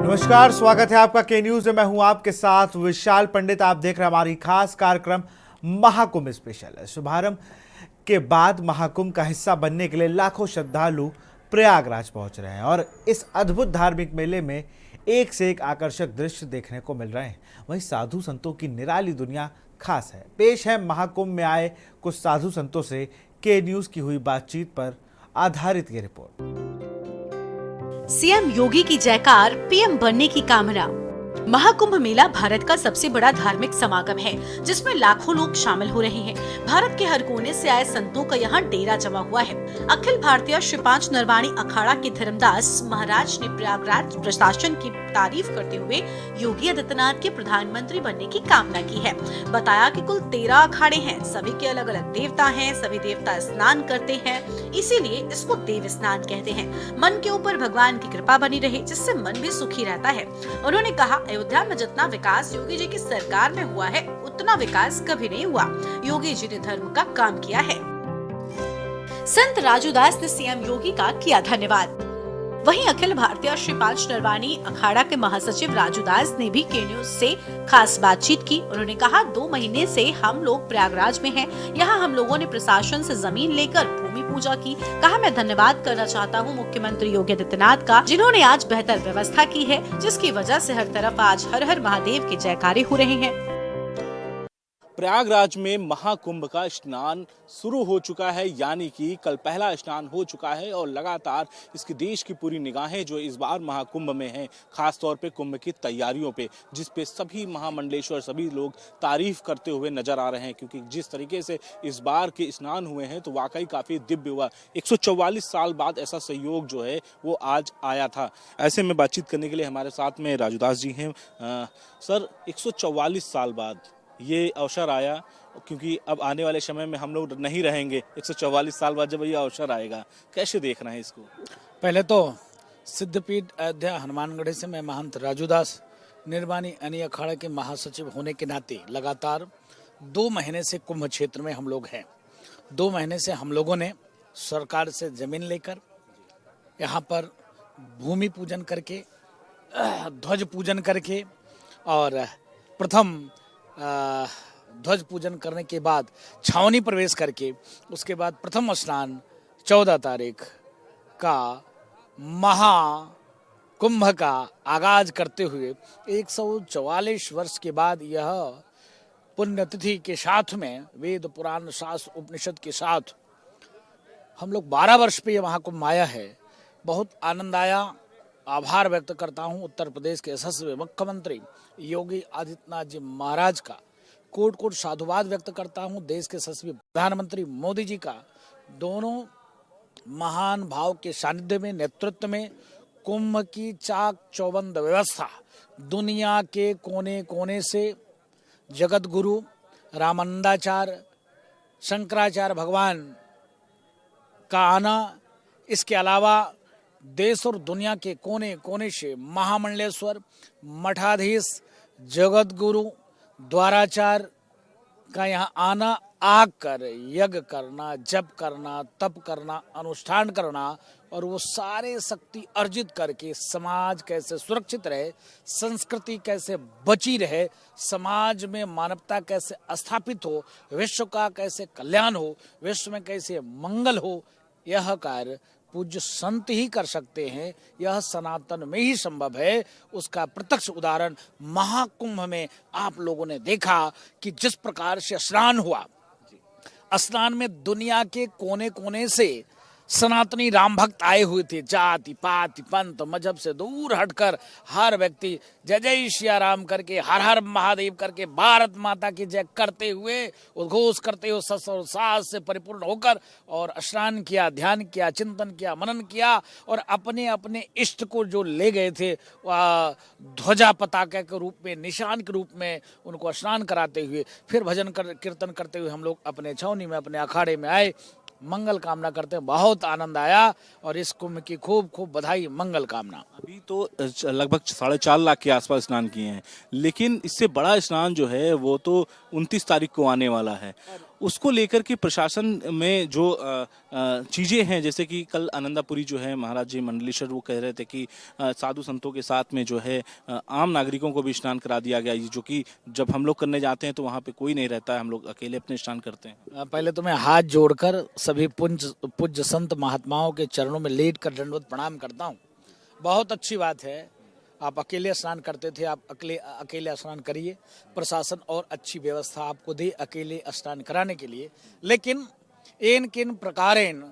नमस्कार, स्वागत है आपका के न्यूज में। मैं हूं आपके साथ विशाल पंडित। आप देख रहे हैं हमारी खास कार्यक्रम महाकुंभ स्पेशल। शुभारंभ के बाद महाकुंभ का हिस्सा बनने के लिए लाखों श्रद्धालु प्रयागराज पहुंच रहे हैं और इस अद्भुत धार्मिक मेले में एक से एक आकर्षक दृश्य देखने को मिल रहे हैं। वहीं साधु संतों की निराली दुनिया खास है। पेश है महाकुंभ में आए कुछ साधु संतों से के न्यूज की हुई बातचीत पर आधारित ये रिपोर्ट। सीएम योगी की जयकार, पीएम बनने की कामना। महाकुंभ मेला भारत का सबसे बड़ा धार्मिक समागम है, जिसमें लाखों लोग शामिल हो रहे हैं। भारत के हर कोने से आए संतों का यहाँ डेरा जमा हुआ है। अखिल भारतीय श्री पांच नरवाणी अखाड़ा के धर्मदास महाराज ने प्रयागराज प्रशासन की तारीफ करते हुए योगी आदित्यनाथ के प्रधानमंत्री बनने की कामना की है। बताया कि कुल 13 अखाड़े हैं, सभी के अलग अलग देवता हैं, सभी देवता स्नान करते हैं, इसीलिए इसको देव स्नान कहते हैं। मन के ऊपर भगवान की कृपा बनी रहे, जिससे मन भी सुखी रहता है। उन्होंने कहा, अयोध्या में जितना विकास योगी जी की सरकार में हुआ है, उतना विकास कभी नहीं हुआ। योगी जी ने धर्म का काम किया है। संत राजूदास ने सीएम योगी का किया धन्यवाद। वहीं अखिल भारतीय श्री पांच नरवाणी अखाड़ा के महासचिव राजूदास ने भी के न्यूज से खास बातचीत की। उन्होंने कहा, 2 महीने से हम लोग प्रयागराज में हैं। यहाँ हम लोगों ने प्रशासन से जमीन लेकर भूमि पूजा की। कहा, मैं धन्यवाद करना चाहता हूँ मुख्यमंत्री योगी आदित्यनाथ का, जिन्होंने आज बेहतर व्यवस्था की है, जिसकी वजह से हर तरफ आज हर हर महादेव के जयकारे हो रहे हैं। प्रयागराज में महाकुंभ का स्नान शुरू हो चुका है, यानी कि कल पहला स्नान हो चुका है और लगातार इसकी देश की पूरी निगाहें जो इस बार महाकुंभ में हैं, खास तौर पे कुंभ की तैयारियों पे, जिस पे सभी महामंडलेश्वर सभी लोग तारीफ करते हुए नजर आ रहे हैं। क्योंकि जिस तरीके से इस बार के स्नान हुए हैं तो वाकई काफ़ी दिव्य हुआ। 144 साल बाद ऐसा सहयोग जो है वो आज आया था। ऐसे में बातचीत करने के लिए हमारे साथ में राजूदास जी हैं। सर, 144 साल बाद ये अवसर आया, क्योंकि अब आने वाले समय में हम लोग नहीं रहेंगे। 144 साल बाद जब ये अवसर आएगा, कैसे देख रहे हैं इसको? पहले तो सिद्धपीठ अयोध्या हनुमानगढ़ी से मैं महंत राजूदास निर्वाणी अनी अखाड़ा के महासचिव होने के नाते लगातार 2 महीने से कुंभ क्षेत्र में हम लोग हैं। 2 महीने से हम लोगों ने सरकार से जमीन लेकर यहाँ पर भूमि पूजन करके, ध्वज पूजन करके और प्रथम ध्वज पूजन करने के बाद छावनी प्रवेश करके, उसके बाद प्रथम स्नान 14 तारीख का महाकुंभ का आगाज करते हुए 144 वर्ष के बाद यह पुण्यतिथि के साथ में वेद पुराण शास्त्र उपनिषद के साथ हम लोग 12 वर्ष पे ये महाकुंभ आया है। बहुत आनंद आया। आभार व्यक्त करता हूं उत्तर प्रदेश के यशस्वी मुख्यमंत्री योगी आदित्यनाथ जी महाराज का। कोट कोट साधुवाद व्यक्त करता हूं देश के यशस्वी प्रधानमंत्री मोदी जी का। दोनों महान भाव के सानिध्य में, नेतृत्व में कुंभ की चाक चौबंद व्यवस्था, दुनिया के कोने कोने से जगत गुरु रामानंदाचार्य शंकराचार्य भगवान का आना, इसके अलावा देश और दुनिया के कोने कोने से महामंडलेश्वर, मठाधीश, जगत गुरु, द्वाराचार्य का यहाँ आना, आकर यज्ञ करना, जप करना, तप करना, अनुष्ठान करना और वो सारे शक्ति अर्जित करके समाज कैसे सुरक्षित रहे, संस्कृति कैसे बची रहे, समाज में मानवता कैसे स्थापित हो, विश्व का कैसे कल्याण हो, विश्व में कैसे मंगल हो, यह कार्य पूज्य संत ही कर सकते हैं। यह सनातन में ही संभव है। उसका प्रत्यक्ष उदाहरण महाकुंभ में आप लोगों ने देखा कि जिस प्रकार से स्नान हुआ, स्नान में दुनिया के कोने कोने से सनातनी राम भक्त आए हुए थे। जाति पाति पंथ मजहब से दूर हटकर हर व्यक्ति जय जय सिया राम करके, हर हर महादेव करके, भारत माता की जय करते हुए, उद्घोष करते हुए सस और सास से परिपूर्ण होकर और स्नान किया, ध्यान किया, चिंतन किया, मनन किया और अपने अपने इष्ट को जो ले गए थे ध्वजा पताका के रूप में, निशान के रूप में उनको स्नान कराते हुए फिर भजन कीर्तन करते हुए हम लोग अपने छावनी में, अपने अखाड़े में आए। मंगल कामना करते हैं। बहुत आनंद आया और इस कुंभ की खूब खूब बधाई, मंगल कामना। अभी तो लगभग 4.5 लाख के आसपास स्नान किए हैं, लेकिन इससे बड़ा स्नान जो है वो तो 29 तारीख को आने वाला है उसको लेकर के प्रशासन में जो चीजें हैं, जैसे कि कल आनंदापुरी जो है महाराज जी मंडलेश्वर वो कह रहे थे कि साधु संतों के साथ में जो है आम नागरिकों को भी स्नान करा दिया गया, ये जो कि जब हम लोग करने जाते हैं तो वहाँ पे कोई नहीं रहता है, हम लोग अकेले अपने स्नान करते हैं। पहले तो मैं हाथ जोड़कर सभी पूज्य संत महात्माओं के चरणों में लेट कर दंडवत प्रणाम करता हूँ। बहुत अच्छी बात है, आप अकेले स्नान करते थे, आप अकेले स्नान करिए। प्रशासन और अच्छी व्यवस्था आपको दे अकेले स्नान कराने के लिए। लेकिन इन किन प्रकारेण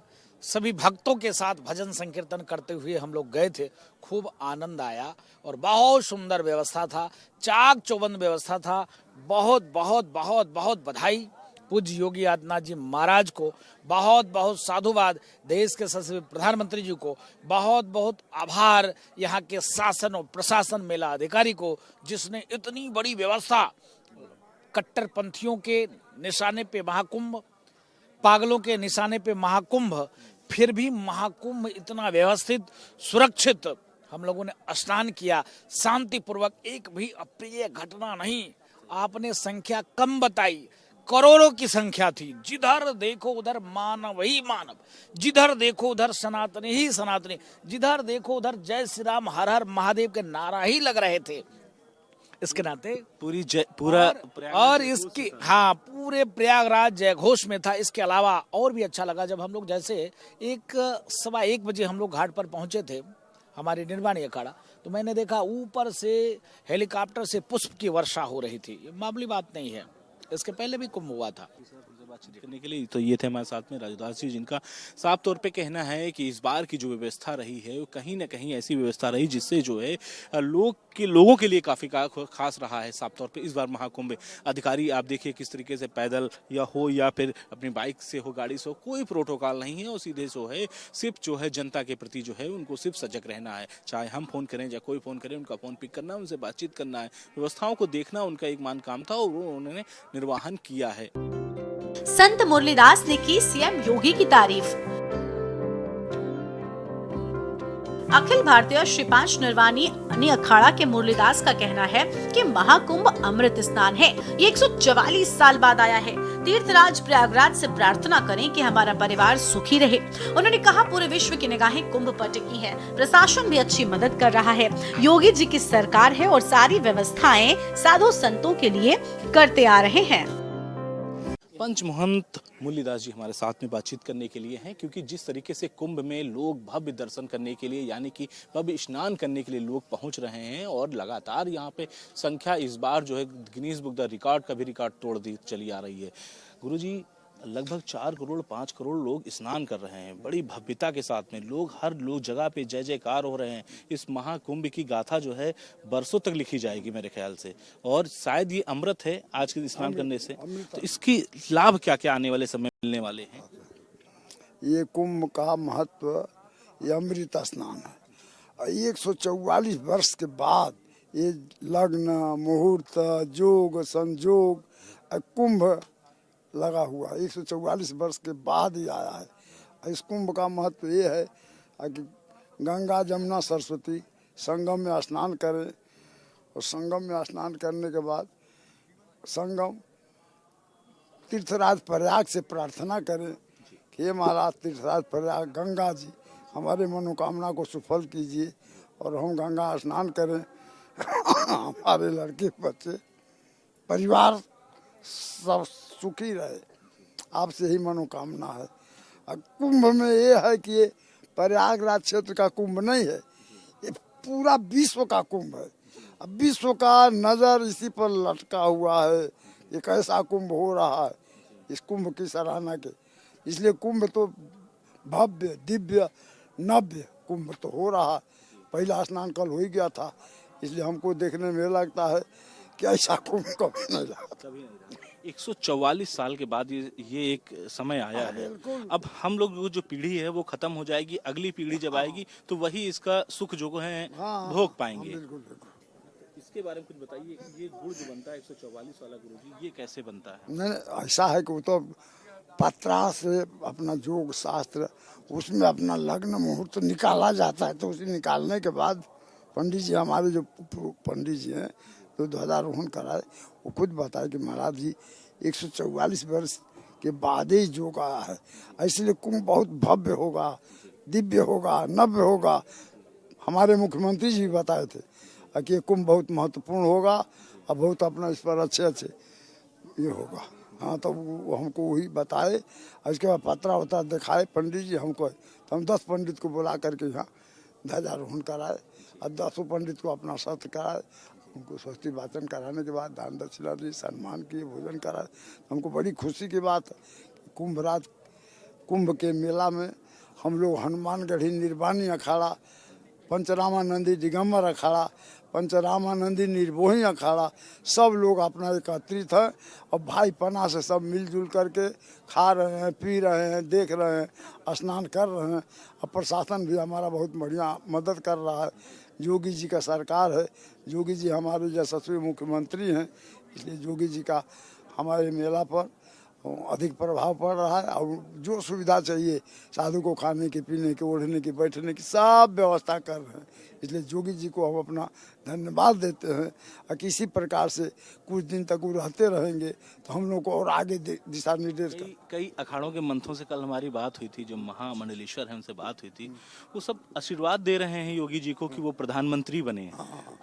सभी भक्तों के साथ भजन संकीर्तन करते हुए हम लोग गए थे, खूब आनंद आया और बहुत सुंदर व्यवस्था था, चाक चौबंद व्यवस्था था। बहुत बहुत बहुत बहुत बधाई पूज्य योगी आदित्यनाथ जी महाराज को, बहुत बहुत साधुवाद देश के सचिव प्रधानमंत्री जी को, बहुत बहुत आभार यहाँ के शासन और प्रशासन मेला अधिकारी को, जिसने इतनी बड़ी व्यवस्था, कट्टरपंथियों के निशाने पे महाकुंभ, पागलों के निशाने पे महाकुंभ, फिर भी महाकुंभ इतना व्यवस्थित सुरक्षित हम लोगों ने स्नान किया शांतिपूर्वक, एक भी अप्रिय घटना नहीं। आपने संख्या कम बताई, करोड़ों की संख्या थी। जिधर देखो उधर मानव ही मानव, जिधर देखो उधर सनातनी ही सनातनी, जिधर देखो उधर जय श्री राम हर हर महादेव के नारा ही लग रहे थे। इसके नाते पूरा और इसकी पूरे प्रयागराज जय घोष में था। इसके अलावा और भी अच्छा लगा जब हम लोग जैसे 1:15 बजे हम लोग घाट पर पहुंचे थे, हमारी निर्वाणी अखाड़ा, तो मैंने देखा ऊपर से हेलीकॉप्टर से पुष्प की वर्षा हो रही थी। ये मामूली बात नहीं है, इसके पहले भी कुंभ हुआ था। बातचीत करने के लिए तो ये थे हमारे साथ में राजूदास जी, जिनका साफ तौर पे कहना है कि इस बार की जो व्यवस्था रही है वो कहीं ना कहीं ऐसी व्यवस्था रही जिससे जो है लोगों के लिए काफी खास रहा है। साफ तौर पे इस बार महाकुंभ अधिकारी आप देखिए किस तरीके से पैदल या फिर अपनी बाइक से हो, गाड़ी से हो, कोई प्रोटोकॉल नहीं है और सीधे जो है सिर्फ जो है जनता के प्रति जो है उनको सिर्फ सजग रहना है। चाहे हम फोन करें या कोई फोन करे, उनका फोन पिक करना, उनसे बातचीत करना है, व्यवस्थाओं को देखना उनका एक मान काम था और वो उन्होंने निर्वाहन किया है। संत मुरलीदास ने की सीएम योगी की तारीफ। अखिल भारतीय श्रीपांच निर्वाणी अखाड़ा के मुरलीदास का कहना है कि महाकुंभ अमृत स्नान है। ये 144 साल बाद आया है। तीर्थराज प्रयागराज से प्रार्थना करें कि हमारा परिवार सुखी रहे। उन्होंने कहा पूरे विश्व की निगाहें कुंभ पर टिकी हैं। प्रशासन भी अच्छी मदद कर रहा है। योगी जी की सरकार है और सारी व्यवस्थाएं साधु संतों के लिए करते आ रहे हैं। पंच महंत मुरलीदास जी हमारे साथ में बातचीत करने के लिए हैं, क्योंकि जिस तरीके से कुंभ में लोग भव्य दर्शन करने के लिए यानी कि भव्य स्नान करने के लिए लोग पहुंच रहे हैं और लगातार यहाँ पे संख्या इस बार जो है गिनीज बुक द रिकॉर्ड का भी रिकॉर्ड तोड़ दी चली आ रही है। गुरुजी, लगभग 4 करोड़ 5 करोड़ लोग स्नान कर रहे हैं, बड़ी भव्यता के साथ में हर जगह पे जय जयकार हो रहे हैं। इस महाकुंभ की गाथा जो है बरसों तक लिखी जाएगी मेरे ख्याल से, और शायद ये अमृत है आज के स्नान करने से। तो इसकी लाभ क्या क्या आने वाले समय मिलने वाले हैं? ये कुंभ का महत्व ये अमृत स्नान है। 144 वर्ष के बाद ये लग्न मुहूर्त जोग संजोग कुंभ लगा हुआ 144 वर्ष के बाद ही आया है। इस कुंभ का महत्व ये है कि गंगा जमुना सरस्वती संगम में स्नान करें और संगम में स्नान करने के बाद संगम तीर्थराज प्रयाग से प्रार्थना करें कि हे महाराज तीर्थराज प्रयाग गंगा जी हमारे मनोकामना को सफल कीजिए और हम गंगा स्नान करें हमारे लड़के बच्चे परिवार सब सुखी रहे, आपसे ही मनोकामना है। कुंभ में ये है कि ये प्रयागराज क्षेत्र का कुंभ नहीं है, ये पूरा विश्व का कुंभ है। अब विश्व का नज़र इसी पर लटका हुआ है, ये कैसा कुंभ हो रहा है, इस कुंभ की सराहना के। इसलिए कुंभ तो भव्य दिव्य नव्य कुंभ तो हो रहा है। पहला स्नान कल हो ही गया था, इसलिए हमको देखने में लगता है कि ऐसा कुंभ कभी नहीं लगा। 144 साल के बाद ये एक समय आया है। अब हम लोग जो पीढ़ी है वो खत्म हो जाएगी, अगली पीढ़ी जब आएगी तो वही इसका सुख जो है भोग पाएंगे। इसके बारे में कुछ बताइए, ये गुड़ जो बनता है 144 वाला गुरुजी, ये कैसे बनता है? नहीं, ऐसा है कि वो तो पत्रा से अपना जोग शास्त्र उसमें अपना लग्न मुहूर्त निकाला जाता है, तो उसे निकालने के बाद पंडित जी हमारे जो पंडित जी हैं तो ध्वजारोहण कराए, वो खुद बताए कि महाराज जी 144 वर्ष के बाद ही योग आया है। इसलिए कुंभ बहुत भव्य होगा, दिव्य होगा, नव्य होगा। हमारे मुख्यमंत्री जी भी बताए थे कि ये कुंभ बहुत महत्वपूर्ण होगा और बहुत अपना इस पर अच्छे ये होगा। हाँ, तो वो हमको वही बताए और इसके बाद पत्रा वत्रा दिखाए पंडित जी हमको। तो हम 10 पंडित को बुला करके यहाँ ध्वजारोहण कराए और 10 पंडित को अपना सत्र कराए। उनको स्वस्ति वाचन कराने के बाद दान दक्षिणा दी, सम्मान किए, भोजन कराए। हमको बड़ी खुशी की बात है। कुंभ के मेला में हम लोग हनुमानगढ़ी निर्वाणी अखाड़ा, पंचरामानंदी दिगंबर अखाड़ा, पंचरामानंदी निर्मोही अखाड़ा सब लोग अपना एकत्रित है और भाईपना से सब मिलजुल करके खा रहे हैं, पी रहे हैं, देख रहे हैं, स्नान कर रहे हैं। और प्रशासन भी हमारा बहुत बढ़िया मदद कर रहा है। योगी जी का सरकार है, योगी जी हमारे यशस्वी मुख्यमंत्री हैं, इसलिए योगी जी का हमारे मेला पर अधिक प्रभाव पड़ रहा है। और जो सुविधा चाहिए साधु को खाने की, पीने की, ओढ़ने की, बैठने की सब व्यवस्था कर रहे हैं। इसलिए योगी जी को हम अपना धन्यवाद देते हैं। और किसी प्रकार से कुछ दिन तक वो रहते रहेंगे तो हम लोग को और आगे दिशा निर्देश कई अखाड़ों के मंथों से कल हमारी बात हुई थी, जो महामंडलेश्वर है उनसे बात हुई थी, वो सब आशीर्वाद दे रहे हैं योगी जी को कि वो प्रधानमंत्री बने।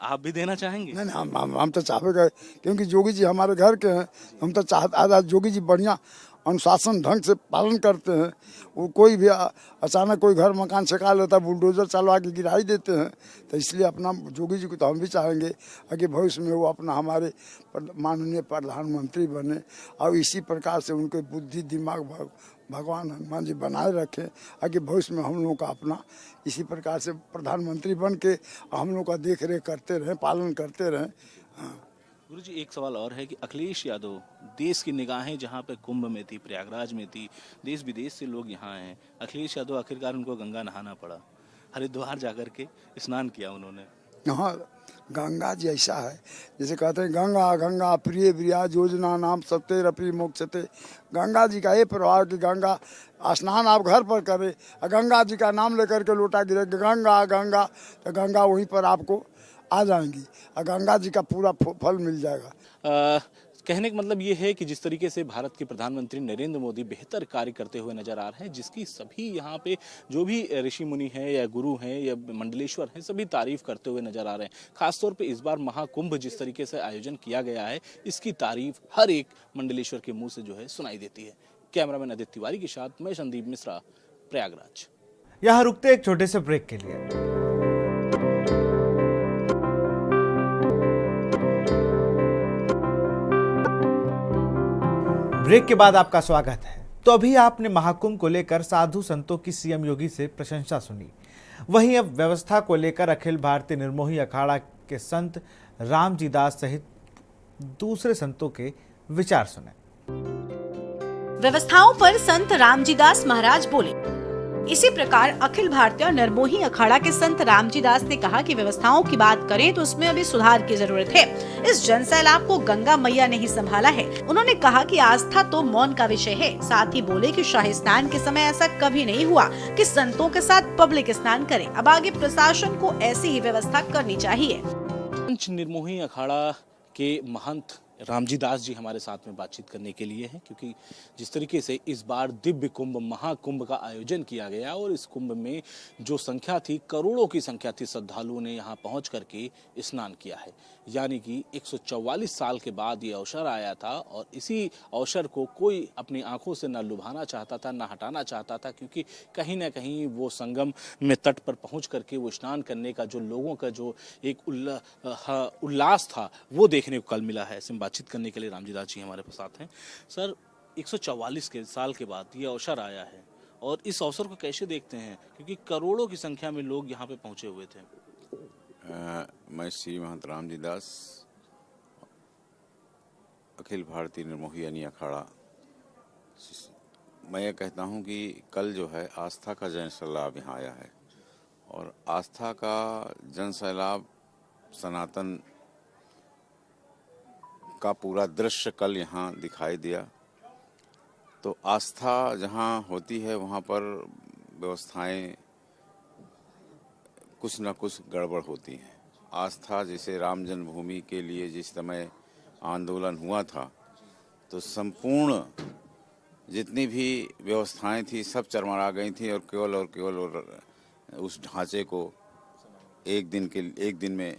आप भी देना चाहेंगे? नहीं, हम तो चाहेंगे क्योंकि योगी जी हमारे घर के हैं। हम तो चाहते योगी जी बढ़िया अनुशासन ढंग से पालन करते हैं। वो कोई भी अचानक कोई घर मकान छका लेता है, बुलडोजर चलवा के गिराई देते हैं। तो इसलिए अपना योगी जी को तो हम भी चाहेंगे कि भविष्य में वो अपना हमारे माननीय प्रधानमंत्री बने और इसी प्रकार से उनके बुद्धि दिमाग भगवान हनुमान जी बनाए रखें। कि भविष्य में हम लोग का अपना इसी प्रकार से प्रधानमंत्री बन के हम लोग का देख रेख करते रहें, पालन करते रहें। हाँ। गुरु जी, एक सवाल और है कि अखिलेश यादव, देश की निगाहें जहाँ पे कुंभ में थी, प्रयागराज में थी, देश विदेश से लोग यहाँ आए। अखिलेश यादव आखिरकार उनको गंगा नहाना पड़ा, हरिद्वार जाकर के स्नान किया उन्होंने। हाँ, गंगा जी ऐसा है जैसे कहते हैं गंगा गंगा प्रिय प्रिया योजना नाम सत्य रपि मोक्षते। गंगा जी का ये प्रभाव कि गंगा स्नान आप घर पर करें, गंगा जी का नाम लेकर के लोटा गिरे गंगा गंगा, तो गंगा वहीं पर आपको आ जाएंगी और गंगा जी का पूरा फल मिल जाएगा। कहने का मतलब ये है कि जिस तरीके से भारत के प्रधानमंत्री नरेंद्र मोदी बेहतर कार्य करते हुए नजर आ रहे हैं, जिसकी सभी यहाँ पे जो भी ऋषि मुनि हैं या गुरु हैं या मंडलेश्वर हैं, सभी तारीफ करते हुए नजर आ रहे हैं। खासतौर पे इस बार महाकुंभ जिस तरीके से आयोजन किया गया है, इसकी तारीफ हर एक मंडलेश्वर के मुंह से जो है सुनाई देती है। कैमरामैन आदित्य तिवारी के साथ मैं संदीप मिश्रा, प्रयागराज। यहाँ रुकते एक छोटे से ब्रेक के लिए। ब्रेक के बाद आपका स्वागत है। तो अभी आपने महाकुंभ को लेकर साधु संतों की सीएम योगी से प्रशंसा सुनी। वहीं अब व्यवस्था को लेकर अखिल भारतीय निर्मोही अखाड़ा के संत रामजी दास सहित दूसरे संतों के विचार सुने। व्यवस्थाओं पर संत रामजी दास महाराज बोले। इसी प्रकार अखिल भारतीय निर्मोही अखाड़ा के संत रामजी दास ने कहा कि व्यवस्थाओं की बात करें तो उसमें अभी सुधार की जरूरत है। इस जनसैलाब को गंगा मैया ने ही संभाला है। उन्होंने कहा कि आस्था तो मौन का विषय है। साथ ही बोले कि शाही स्नान के समय ऐसा कभी नहीं हुआ कि संतों के साथ पब्लिक स्नान करें। अब आगे प्रशासन को ऐसी ही व्यवस्था करनी चाहिए। पंच निर्मोही अखाड़ा के महंत रामजी दास जी हमारे साथ में बातचीत करने के लिए हैं, क्योंकि जिस तरीके से इस बार दिव्य कुंभ महाकुंभ का आयोजन किया गया और इस कुंभ में जो संख्या थी, करोड़ों की संख्या थी, श्रद्धालुओं ने यहाँ पहुँच करके स्नान किया है। यानी कि 144 साल के बाद ये अवसर आया था और इसी अवसर को कोई अपनी आंखों से न लुभाना चाहता था, न हटाना चाहता था, क्योंकि कहीं ना कहीं वो संगम में तट पर पहुँच करके वो स्नान करने का जो लोगों का जो एक उल्लास था वो देखने को कल मिला है। ऐसे बातचीत करने के लिए रामजी दास जी हमारे साथ हैं। सर, 144 साल के बाद ये अवसर आया है और इस अवसर को कैसे देखते हैं, क्योंकि करोड़ों की संख्या में लोग यहाँ पे पहुंचे हुए थे। मैं श्री महंत रामजी दास अखिल भारतीय निर्मोही यानी अखाड़ा, मैं ये कहता हूँ कि कल जो है आस्था का जन सैलाब यहाँ आया है और आस्था का जन सैलाब सनातन का पूरा दृश्य कल यहाँ दिखाई दिया। तो आस्था जहाँ होती है वहाँ पर व्यवस्थाएं कुछ न कुछ गड़बड़ होती हैं। आस्था जैसे राम जन्मभूमि के लिए जिस समय आंदोलन हुआ था तो संपूर्ण जितनी भी व्यवस्थाएं थी सब चरमरा गई थी और केवल उस ढांचे को एक दिन में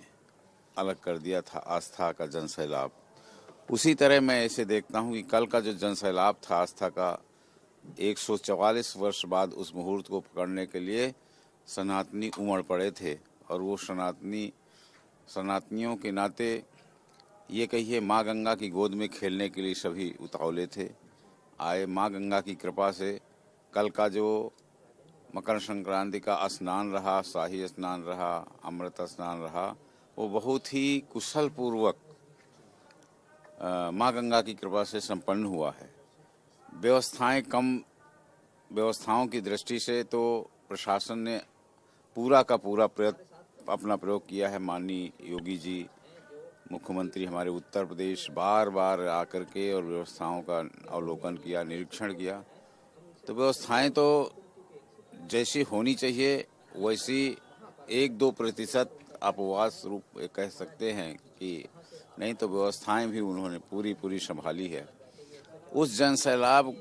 अलग कर दिया था आस्था का जनसैलाब। उसी तरह मैं ऐसे देखता हूं कि कल का जो जनसैलाब था आस्था का 144 वर्ष बाद उस मुहूर्त को पकड़ने के लिए सनातनी उमड़ पड़े थे और वो सनातनियों के नाते ये कहिए माँ गंगा की गोद में खेलने के लिए सभी उतावले थे। आए माँ गंगा की कृपा से कल का जो मकर संक्रांति का स्नान रहा, शाही स्नान रहा, अमृत स्नान रहा, वो बहुत ही कुशल पूर्वक माँ गंगा की कृपा से संपन्न हुआ है। व्यवस्थाओं की दृष्टि से तो प्रशासन ने पूरा का पूरा अपना प्रयोग किया है। माननीय योगी जी मुख्यमंत्री हमारे उत्तर प्रदेश बार बार आकर के और व्यवस्थाओं का अवलोकन किया, निरीक्षण किया। तो व्यवस्थाएं तो जैसी होनी चाहिए वैसी 1-2% अपवास रूप कह सकते हैं कि नहीं, तो व्यवस्थाएं भी उन्होंने पूरी संभाली है। उस जनसैलाब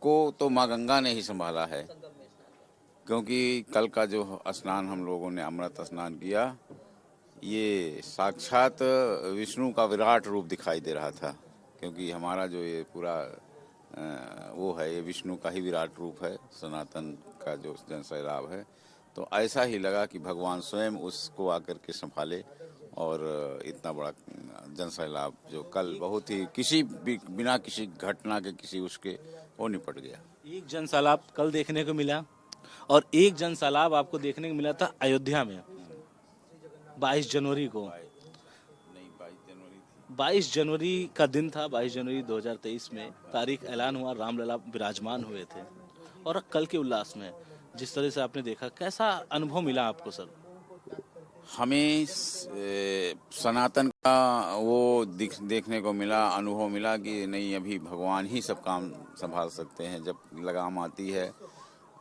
को तो माँ गंगा ने ही संभाला है, क्योंकि कल का जो स्नान हम लोगों ने अमृत स्नान किया, ये साक्षात विष्णु का विराट रूप दिखाई दे रहा था, क्योंकि हमारा जो ये पूरा वो है, ये विष्णु का ही विराट रूप है। सनातन का जो जनसैलाब है, तो ऐसा ही लगा कि भगवान स्वयं उसको आकर के संभाले और इतना बड़ा जनसैलाब जो कल बहुत ही बिना किसी घटना के किसी उसके वो निपट गया। एक जनसैलाब कल देखने को मिला और एक जनसैलाब आपको देखने को मिला था अयोध्या में 22 जनवरी को। 22 जनवरी का दिन था, 22 जनवरी 2023 में तारीख ऐलान हुआ, रामलला विराजमान हुए थे। और कल के उल्लास में जिस तरह से आपने देखा, कैसा अनुभव मिला आपको सर? हमें सनातन का वो देखने को मिला, अनुभव मिला कि नहीं, अभी भगवान ही सब काम संभाल सकते हैं। जब लगाम आती है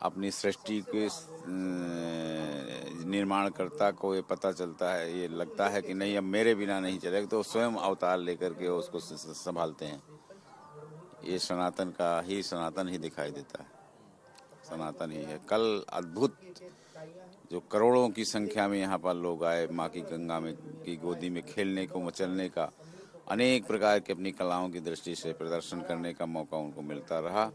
अपनी सृष्टि के निर्माणकर्ता को ये पता चलता है, ये लगता है कि नहीं अब मेरे बिना नहीं चलेगा, तो स्वयं अवतार लेकर के उसको संभालते हैं। ये सनातन ही दिखाई देता है, सनातन ही है। कल अद्भुत जो करोड़ों की संख्या में यहाँ पर लोग आए, माँ की गंगा में की गोदी में खेलने को, मचलने का, अनेक प्रकार की अपनी कलाओं की दृष्टि से प्रदर्शन करने का मौका उनको मिलता रहा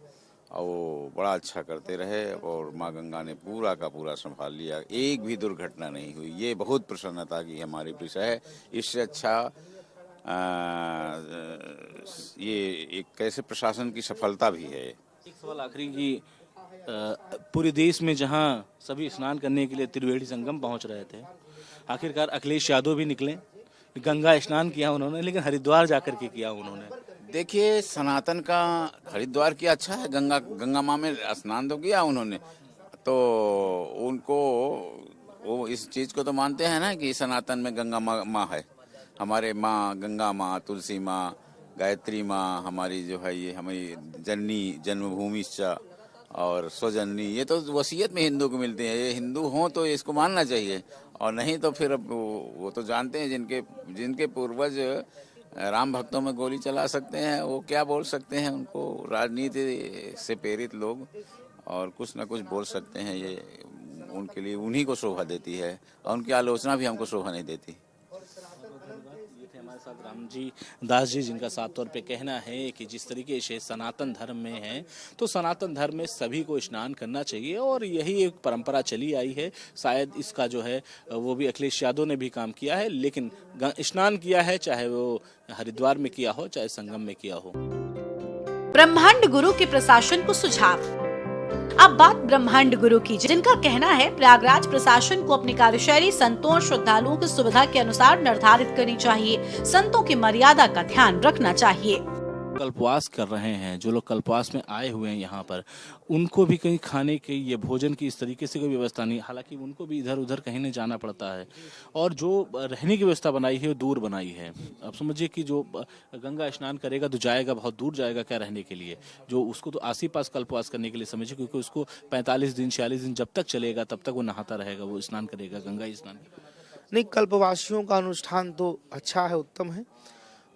और वो बड़ा अच्छा करते रहे और माँ गंगा ने पूरा का पूरा संभाल लिया। एक भी दुर्घटना नहीं हुई। ये बहुत प्रसन्नता की हमारी विषय है। इससे अच्छा ये एक कैसे प्रशासन की सफलता भी है। एक सवाल आखिरी की पूरे देश में जहां सभी स्नान करने के लिए त्रिवेणी संगम पहुंच रहे थे, आखिरकार अखिलेश यादव भी निकले, गंगा स्नान किया उन्होंने, लेकिन हरिद्वार जाकर के किया उन्होंने। देखिए, सनातन का हरिद्वार किया अच्छा है, गंगा माँ में स्नान तो किया उन्होंने, तो उनको वो इस चीज को तो मानते हैं ना कि सनातन में गंगा माँ है। हमारे माँ गंगा माँ, तुलसी माँ, गायत्री माँ हमारी जो है, ये हमारी जननी जन्मभूमि और स्वजननी, ये तो वसीयत में हिंदू को मिलते हैं। ये हिंदू हों तो इसको मानना चाहिए, और नहीं तो फिर वो तो जानते हैं जिनके पूर्वज राम भक्तों में गोली चला सकते हैं, वो क्या बोल सकते हैं। उनको राजनीति से प्रेरित लोग और कुछ ना कुछ बोल सकते हैं, ये उनके लिए उन्हीं को शोभा देती है और उनकी आलोचना भी हमको शोभा नहीं देती। ये थे हमारे साथ रामजी दास जी, जिनका साफ तौर पे कहना है कि जिस तरीके से सनातन धर्म में है, तो सनातन धर्म में सभी को स्नान करना चाहिए और यही एक परंपरा चली आई है। शायद इसका जो है वो भी अखिलेश यादव ने भी काम किया है, लेकिन स्नान किया है, चाहे वो हरिद्वार में किया हो, चाहे संगम में किया हो। ब्रह्मांड गुरु के प्रशासन को सुझाव। अब बात ब्रह्मांड गुरु की, जिनका कहना है प्रयागराज प्रशासन को अपनी कार्यशैली संतों और श्रद्धालुओं की सुविधा के अनुसार निर्धारित करनी चाहिए। संतों की मर्यादा का ध्यान रखना चाहिए। कल्पवास कर रहे हैं, जो लोग कल्पवास में आए हुए हैं यहाँ पर, उनको भी कहीं खाने की या भोजन की इस तरीके से कोई व्यवस्था नहीं। हालांकि उनको भी इधर उधर कहीं नहीं जाना पड़ता है, और जो रहने की व्यवस्था बनाई है वो दूर बनाई है। अब समझिए कि जो गंगा स्नान करेगा तो जाएगा, बहुत दूर जाएगा क्या रहने के लिए, जो उसको तो आस ही पास कल्पवास करने के लिए समझिए, क्योंकि उसको 45 दिन 46 दिन जब तक चलेगा तब तक वो नहाता रहेगा, वो स्नान करेगा, गंगा स्नान। नहीं, कल्पवासियों का अनुष्ठान तो अच्छा है, उत्तम है,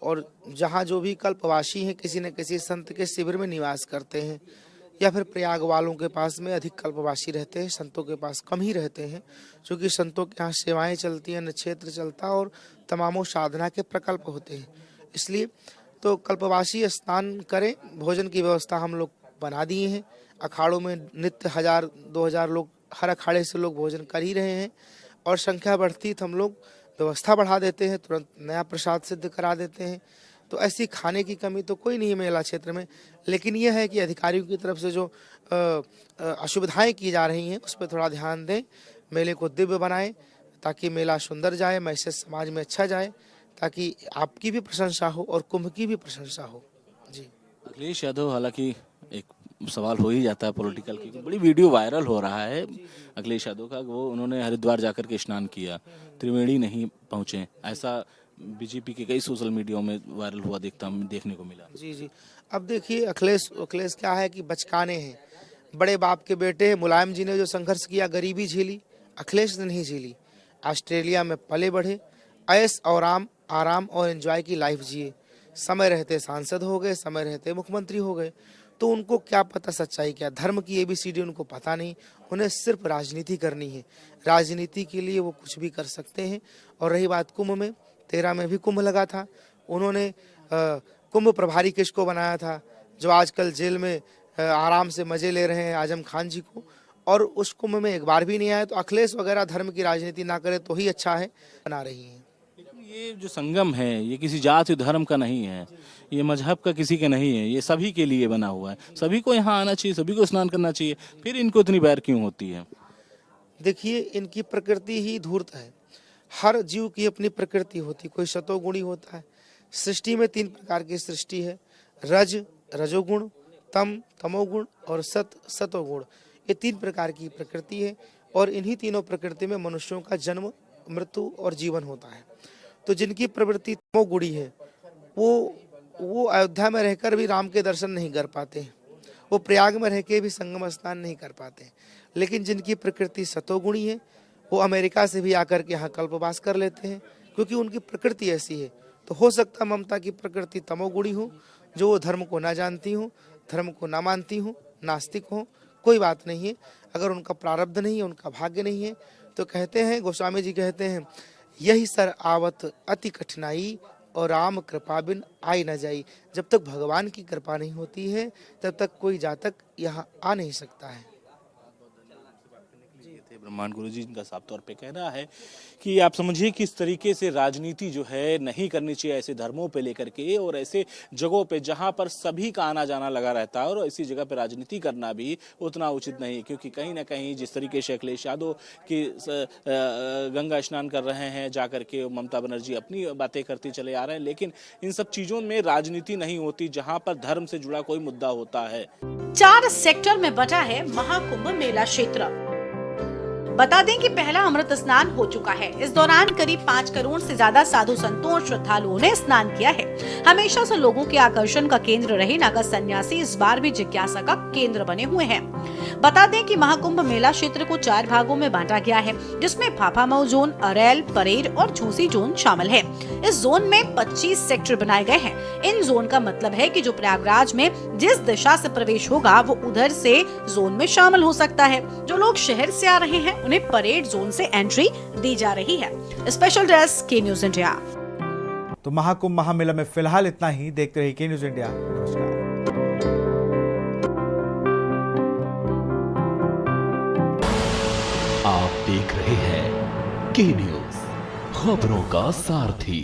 और जहाँ जो भी कल्पवासी हैं किसी न किसी संत के शिविर में निवास करते हैं, या फिर प्रयाग वालों के पास में अधिक कल्पवासी रहते हैं, संतों के पास कम ही रहते हैं, क्योंकि संतों के यहाँ सेवाएं चलती हैं, नक्षत्र चलता और तमामों साधना के प्रकल्प होते हैं। इसलिए तो कल्पवासी स्नान करें, भोजन की व्यवस्था हम लोग बना दिए हैं। अखाड़ों में नित्य 1000-2000 लोग हर अखाड़े से लोग भोजन कर ही रहे हैं, और संख्या बढ़ती तो हम लोग व्यवस्था बढ़ा देते हैं, तुरंत नया प्रसाद सिद्ध करा देते हैं। तो ऐसी खाने की कमी तो कोई नहीं है मेला क्षेत्र में, लेकिन यह है कि अधिकारियों की तरफ से जो असुविधाएं की जा रही हैं उस पर थोड़ा ध्यान दें, मेले को दिव्य बनाएं ताकि मेला सुंदर जाए, मैसेज समाज में अच्छा जाए, ताकि आपकी भी प्रशंसा हो और कुंभ की भी प्रशंसा हो। जी अखिलेश यादव, हालांकि एक सवाल हो ही जाता है पॉलिटिकल की, बड़ी वीडियो वायरल हो रहा है अखिलेश यादव का, वो उन्होंने हरिद्वार जाकर के स्नान किया, त्रिवेणी नहीं पहुंचे, ऐसा बीजेपी के कई सोशल मीडिया में वायरल हुआ देखने को मिला। जी अब देखिए, अखिलेश क्या है कि बचकाने हैं, बड़े बाप के बेटे हैं। मुलायम जी ने जो संघर्ष किया, गरीबी झेली, अखिलेश ने नहीं झेली। ऑस्ट्रेलिया में पले बढ़े, ऐश और आराम और एंजॉय की लाइफ जिए, समय रहते सांसद हो गए, समय रहते मुख्यमंत्री हो गए। तो उनको क्या पता सच्चाई क्या, धर्म की ABCD उनको पता नहीं, उन्हें सिर्फ राजनीति करनी है। राजनीति के लिए वो कुछ भी कर सकते हैं। और रही बात कुंभ में, 13 में भी कुंभ लगा था, उन्होंने कुंभ प्रभारी किसको बनाया था, जो आजकल जेल में आराम से मजे ले रहे हैं, आजम खान जी को, और उस कुंभ में एक बार भी नहीं आए। तो अखिलेश वगैरह धर्म की राजनीति ना करे तो ही अच्छा है, बना रही हैं। ये जो संगम है ये किसी जाति धर्म का नहीं है, ये मजहब का किसी के नहीं है, ये सभी के लिए बना हुआ है, सभी को यहाँ आना चाहिए, सभी को स्नान करना चाहिए, फिर इनको इतनी बैर क्यों होती है? देखिए, इनकी प्रकृति ही धूर्त है। हर जीव की अपनी प्रकृति होती, कोई सतोगुणी होता है। सृष्टि में 3 प्रकार की सृष्टि है, रजोगुण, तमोगुण और सतोगुण। ये 3 प्रकार की प्रकृति है, और इन्हीं तीनों प्रकृति में मनुष्यों का जन्म, मृत्यु और जीवन होता है। तो जिनकी प्रवृत्ति तमोगुणी है, वो अयोध्या में रहकर भी राम के दर्शन नहीं कर पाते, वो प्रयाग में रह के भी संगम स्नान नहीं कर पाते। लेकिन जिनकी प्रकृति सतोगुणी है, वो अमेरिका से भी आकर के यहाँ कल्पवास कर लेते हैं, क्योंकि उनकी प्रकृति ऐसी है। तो हो सकता ममता की प्रकृति तमोगुणी हो, जो वो धर्म को ना जानती हो, धर्म को ना मानती हो, नास्तिक हो, कोई बात नहीं है। अगर उनका प्रारब्ध नहीं है, उनका भाग्य नहीं है, तो कहते हैं, गोस्वामी जी कहते हैं, यही सर आवत अति कठिनाई और राम कृपा बिन आई न जाई। जब तक भगवान की कृपा नहीं होती है, तब तक कोई जातक यहाँ आ नहीं सकता है। ब्रह्मांड गुरु जी, इनका साफ तौर पे कहना है कि आप समझिए किस तरीके से राजनीति जो है नहीं करनी चाहिए ऐसे धर्मों पे लेकर के, और ऐसे जगहों पे जहां पर सभी का आना जाना लगा रहता है, और ऐसी जगह पे राजनीति करना भी उतना उचित नहीं है। क्योंकि कहीं ना कहीं जिस तरीके से अखिलेश यादव की गंगा स्नान कर रहे हैं जाकर के, ममता बनर्जी अपनी बातें करती चले आ रहे हैं, लेकिन इन सब चीजों में राजनीति नहीं होती जहाँ पर धर्म से जुड़ा कोई मुद्दा होता है। 4 सेक्टर में बटा है महाकुंभ मेला क्षेत्र। बता दें कि पहला अमृत स्नान हो चुका है। इस दौरान करीब 5 करोड़ से ज्यादा साधु संतों और श्रद्धालुओं ने स्नान किया है। हमेशा से लोगों के आकर्षण का केंद्र रहे नागा सन्यासी इस बार भी जिज्ञासा का केंद्र बने हुए हैं। बता दें कि महाकुंभ मेला क्षेत्र को 4 भागों में बांटा गया है, जिसमें फाफामऊ जोन, अरैल, परेड और झूसी जोन शामिल है। इस जोन में 25 सेक्टर बनाए गए हैं। इन जोन का मतलब है कि जो प्रयागराज में जिस दिशा से प्रवेश होगा वो उधर से जोन में शामिल हो सकता है। जो लोग शहर से आ रहे हैं उन्हें परेड जोन से एंट्री दी जा रही है। स्पेशल डेस्क के न्यूज इंडिया। तो महाकुंभ महामेला में फिलहाल इतना ही। देखते रहिए के न्यूज इंडिया। नमस्कार। आप देख रहे हैं के न्यूज, खबरों का सारथी।